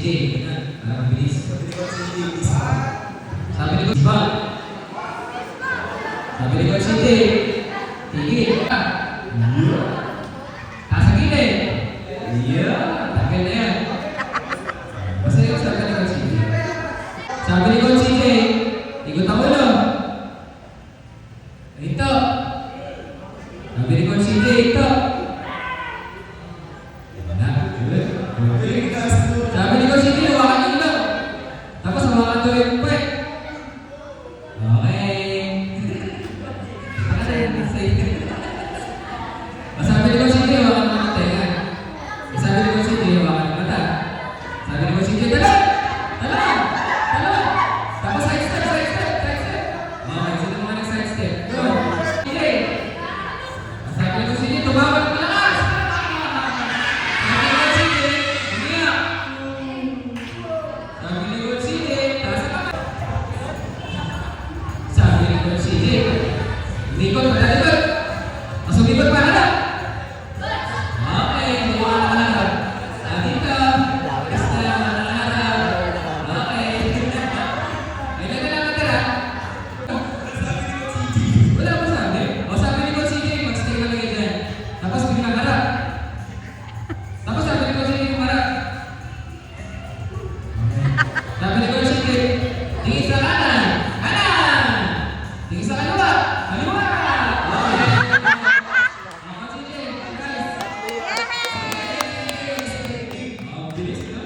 Yan. Para mabilis. Sabi ni Coach Bal. Sabi ni Coach CJ. Tigil. Sa gilid. Tagal na yan. Basta yung sabi ni Coach CJ. Sabi ni Coach CJ. Ikot ang ulo. Ito. Sabi ni Coach CJ. Ito. Sabi ni Coach CJ. Hawakan yung ulo. Tapos hawakan doon yung puwet. Okay. Sabi ni Coach CJ. Hawakan mo ng tenga. Sabi ni Coach CJ. Hawakan ng mata. Sabi ni Coach CJ. Talon! Talon! Talon! Tapos side step, side step, side step. Okay, sino mga nag-side step? Go! CJ! Sabi ni Coach CJ. Tumawag ng malakas! Sabi ni Coach CJ. Umiyak! Sabi ni Coach CJ. Taas ang kamay. Sabi ni Coach CJ. Umikot, padalikot. Mas umikot pa, harap. Okay, buwa na harap. Dito. Basta na harap. Okay. Ilan na lang natira? Wala pa sabi. O sabi ni Coach CJ, mag-stay ka lang dyan. Tapos biglang harap. Tapos sabi ni Coach CJ, harap. Sabi ni Coach CJ, tingin sa kanan. Kanan! Tingin sa kaliwa. Kaliwa! Okay. Coach CJ, guys. Bilis, no?